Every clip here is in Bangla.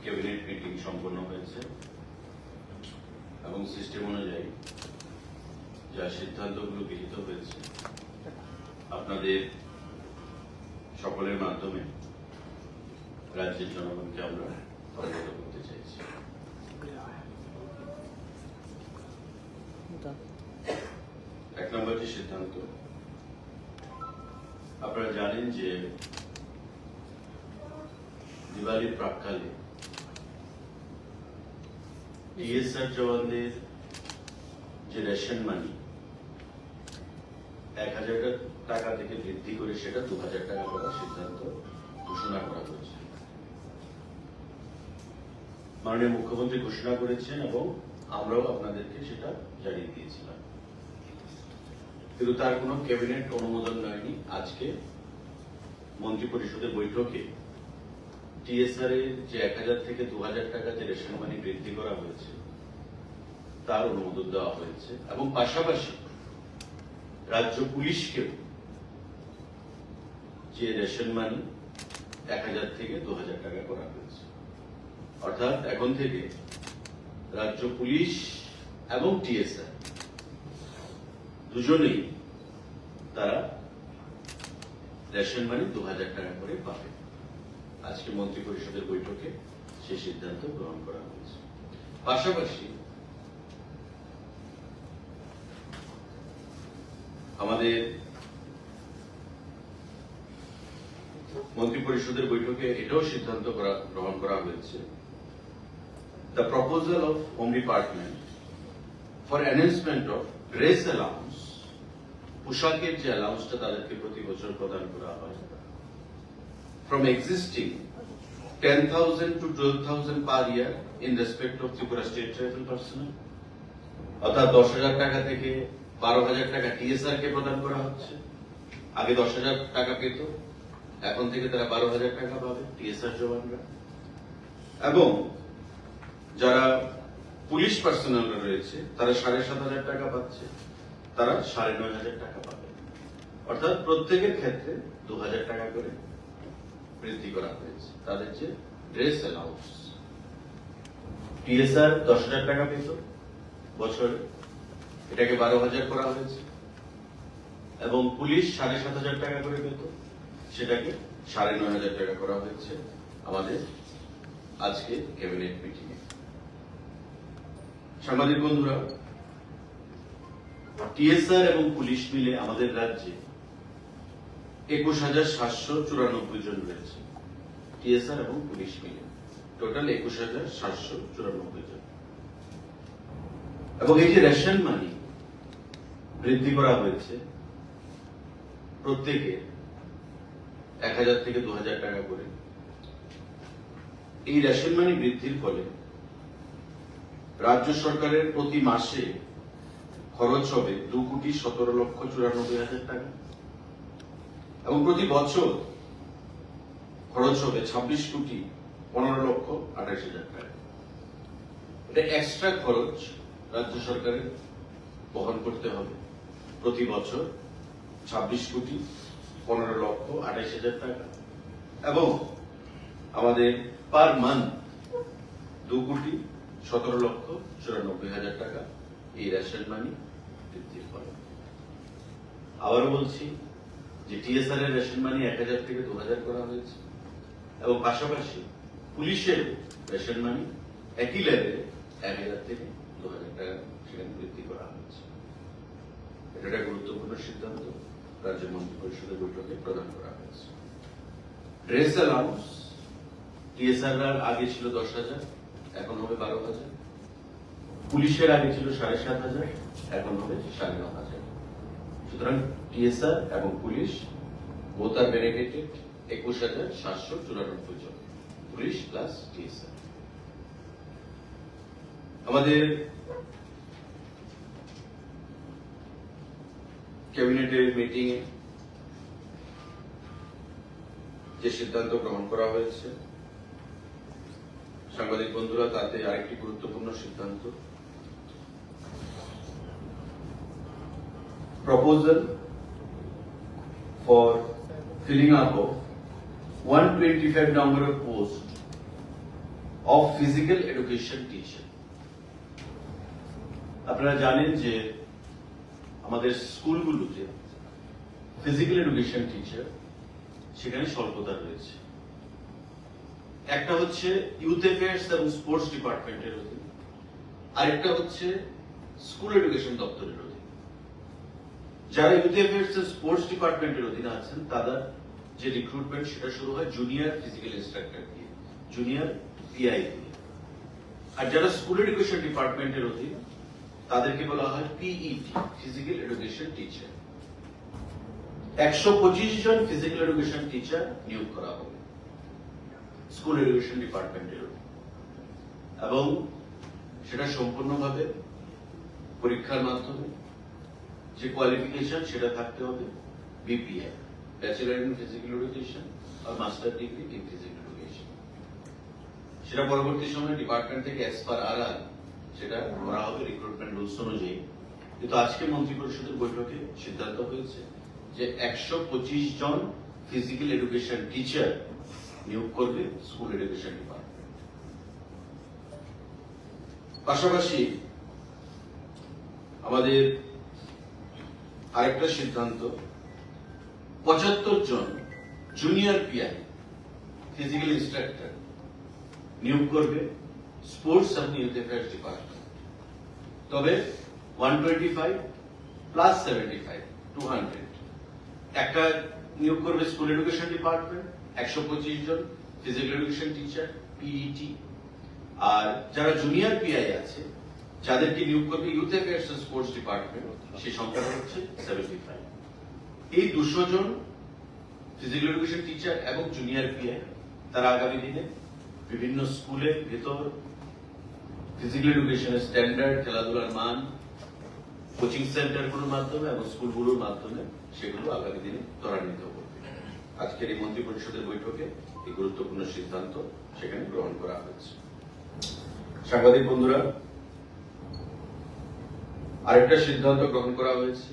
ক্যাবিনেট মিটিং সম্পন্ন হয়েছে এবং সিস্টেম অনুযায়ী যা সিদ্ধান্তগুলো গৃহীত হয়েছে আপনাদের সকলের মাধ্যমে রাজ্যের জনগণকে আমরা অবগত করতে চাইছি। এক নম্বরটি সিদ্ধান্ত, আপনারা জানেন যে দিওয়ালির প্রাক্কালে টিএসআর জওয়ানদের যে রেশন মানি 1000 টাকা থেকে বৃদ্ধি করে সেটা 2000 টাকা করার সিদ্ধান্ত ঘোষণা করা হয়েছে। মাননীয় মুখ্যমন্ত্রী ঘোষণা করেছেন এবং আমরাও আপনাদেরকে সেটা জানিয়ে দিয়েছিলাম, কিন্তু তার কোনো ক্যাবিনেট অনুমোদন হয়নি। আজকে মন্ত্রী পরিষদের বৈঠকে টিএসআর এর যে 1000 থেকে 2000 টাকা যে রেশন মানি বৃদ্ধি করা হয়েছে তার অনুমোদন দেওয়া হয়েছে এবং পাশাপাশি রাজ্য পুলিশকেও যে রেশন মানি 1000 থেকে 2000 টাকা করা হয়েছে। অর্থাৎ এখন থেকে রাজ্য পুলিশ এবং টিএসআর দুজনেই তারা রেশন মানি 2000 টাকা করে পাবে। আজকে মন্ত্রী পরিষদের বৈঠকে সেই সিদ্ধান্ত গ্রহণ করা হয়েছে। পাশাপাশি আমাদের মন্ত্রী পরিষদের বৈঠকে এটাও সিদ্ধান্ত গ্রহণ করা হয়েছে, the proposal of Home Department for enhancement of dress allowance, পোশাকের যে অ্যালাউন্সটা তাদেরকে প্রতি বছর প্রদান করা হয়, from existing 10,000 to 12,000 per year in respect of Tripura State Tribal Personnel, অর্থাৎ 10,000 টাকা থেকে 12,000 টাকা টিএসআর কে প্রদান করা হচ্ছে। আগে 10,000 টাকা পেত, এখন থেকে তারা 12,000 টাকা পাবে টিএসআর জওয়ানরা। এবং যারা পুলিশ পার্সোনাল রয়েছে তারা 7,500 টাকা পাচ্ছে, তারা 9,500 টাকা পাবে। অর্থাৎ প্রত্যেকের ক্ষেত্রে 2,000 টাকা করে বৃদ্ধি করা হয়েছে তাদের যে ড্রেস অ্যালাউন্স। টিএসআর 10,000 টাকা পেত বছরে, এটাকে 12,000 করা হয়েছে এবং পুলিশ 7,500 টাকা করে পেত, সেটাকে 9,500 টাকা করা হয়েছে আমাদের আজকে ক্যাবিনেট মিটিং এ। সাংবাদিক বন্ধুরা, টিএসআর এবং পুলিশ মিলে আমাদের রাজ্যে 21,794 জন রয়েছে। টিএসআর এবং পুলিশ মিলে টোটাল 21,794 জন। এবং এই যে রেশন মানি বৃদ্ধি করা হয়েছে প্রত্যেকে 1000 থেকে 2000 টাকা করে, এই রেশন মানি বৃদ্ধির ফলে রাজ্য সরকারের প্রতি মাসে খরচ হবে 2,17,94,000 টাকা এবং প্রতি বছর খরচ হবে 26,15,28,000 টাকা। এটা এক্সট্রা খরচ রাজ্য সরকারের বহন করতে হবে প্রতি বছর 26,15,28,000 টাকা এবং আমাদের পার মান্থ 2,17,94,000 টাকা এই রেশন মানি বৃদ্ধির ফলে। আবারও বলছি যে টিএসআর এর রেশন মানি 1000 থেকে 2000 করা হয়েছে এবং পাশাপাশি পুলিশের রেশন মানি একই লেভেলে 1000 থেকে 2000 টাকা সেখানে বৃদ্ধি করা হয়েছে। এটা একটা গুরুত্বপূর্ণ সিদ্ধান্ত রাজ্য মন্ত্রী পরিষদের বৈঠকে প্রদান করা হয়েছে। ড্রেস অ্যালাউন্স টিএসআর আগে ছিল 10,000, এখন হবে 12,000। পুলিশের আগে ছিল 7,500, এখন হবে 9,500। সুতরাং টিএসআর এবং পুলিশ বোথ আর বেনিফিটেড 21,794 জন, পুলিশ প্লাস টিএসআর। আমাদের ক্যাবিনেটের মিটিং এ যে সিদ্ধান্ত গ্রহণ করা হয়েছে সাংবাদিক বন্ধুরা, তাতে আরেকটি গুরুত্বপূর্ণ সিদ্ধান্ত, proposal for filling up of 125 number of posts of physical education teacher. আপনারা জানেন যে আমাদের স্কুলগুলোতে ফিজিক্যাল এডুকেশন টিচার সেখানে স্বল্পতা রয়েছে। একটা হচ্ছে ইউথ অ্যাফেয়ার্স এবং স্পোর্টস ডিপার্টমেন্টের অধীনে, আরেকটা হচ্ছে স্কুল এডুকেশন দপ্তরের অধীনে। যারা ইউথ অ্যাফেয়ার্স এবং স্পোর্টস ডিপার্টমেন্টের অধীনে আছেন তাদের যে রিক্রুটমেন্ট সেটা শুরু হয় জুনিয়র ফিজিক্যাল ইনস্ট্রাক্টর দিয়ে, জুনিয়র পিআই দিয়ে। আর যারা স্কুল এডুকেশন ডিপার্টমেন্টের অধীনে তাদেরকে বলা হয় পিইটি, ফিজিক্যাল এডুকেশন টিচার। 125 জন ফিজিক্যাল এডুকেশন টিচার নিয়োগ করা হবে স্কুল এডুকেশন ডিপার্টমেন্টের, এবং সেটা সম্পূর্ণভাবে পরীক্ষার মাধ্যমে। যে কোয়ালিফিকেশন সেটা থাকতে হবে BPA, bachelor in physical education আর master degree in physical education. সেটা পরবর্তী সময়ে ডিপার্টমেন্ট থেকে অ্যাজ পার আরআর সেটা করা হবে রিক্রুটমেন্ট রুলস অনুযায়ী। কিন্তু আজকে মন্ত্রী পরিষদের বৈঠকে সিদ্ধান্ত হয়েছে যে 125 জন ফিজিক্যাল এডুকেশন টিচার নিয়োগ করবে স্কুল এডুকেশন ডিপার্টমেন্ট। পাশাপাশি আমাদের আরেকটা সিদ্ধান্ত, 75 জন জুনিয়র পিআই ফিজিক্যাল ইনস্ট্রাক্টর নিয়োগ করবে স্পোর্টস এবং ইউথ অ্যাফেয়ার্স ডিপার্টমেন্ট। তবে 125 প্লাস 75 200 একটা নিয়োগ করবে স্কুল এডুকেশন ডিপার্টমেন্ট, 125 জন ফিজিক্যাল এডুকেশন টিচার পিইটি। আর যারা জুনিয়র পিআই আছে যাদেরকে নিয়োগ করবে youth affairs and sports department, সেই সংখ্যাটা হচ্ছে 75। এই 200 জন ফিজিক্যাল এডুকেশন টিচার এবং জুনিয়র পিআই তারা আগামী দিনে বিভিন্ন স্কুলের ভেতর ফিজিক্যাল এডুকেশনের স্ট্যান্ডার্ড, খেলাধুলার মান, কোচিং সেন্টারগুলোর মাধ্যমে এবং স্কুলগুলোর মাধ্যমে সেগুলো আগামী দিনে ত্বরান্বিত করবে। আজকের এই মন্ত্রী পরিষদের বৈঠকে এই গুরুত্বপূর্ণ সিদ্ধান্ত সেখানে গ্রহণ করা হয়েছে। সাংবাদিক বন্ধুরা, আরেকটা সিদ্ধান্ত গ্রহণ করা হয়েছে,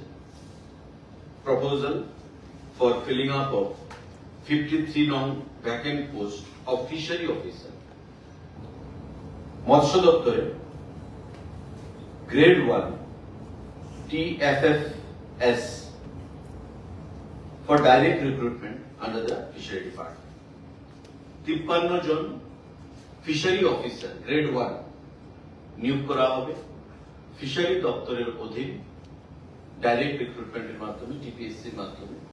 proposal for filling up of 53 নং vacant post of fishery officer. মৎস্য দপ্তরে grade 1 TFFS for direct recruitment under the fishery department. 53 জন ফিশারি অফিসার গ্রেড 1 নিয়োগ করা হবে ফিশারি দপ্তরের অধীন ডাইরেক্ট রিক্রুটমেন্টের মাধ্যমে, টিপিএসসির মাধ্যমে।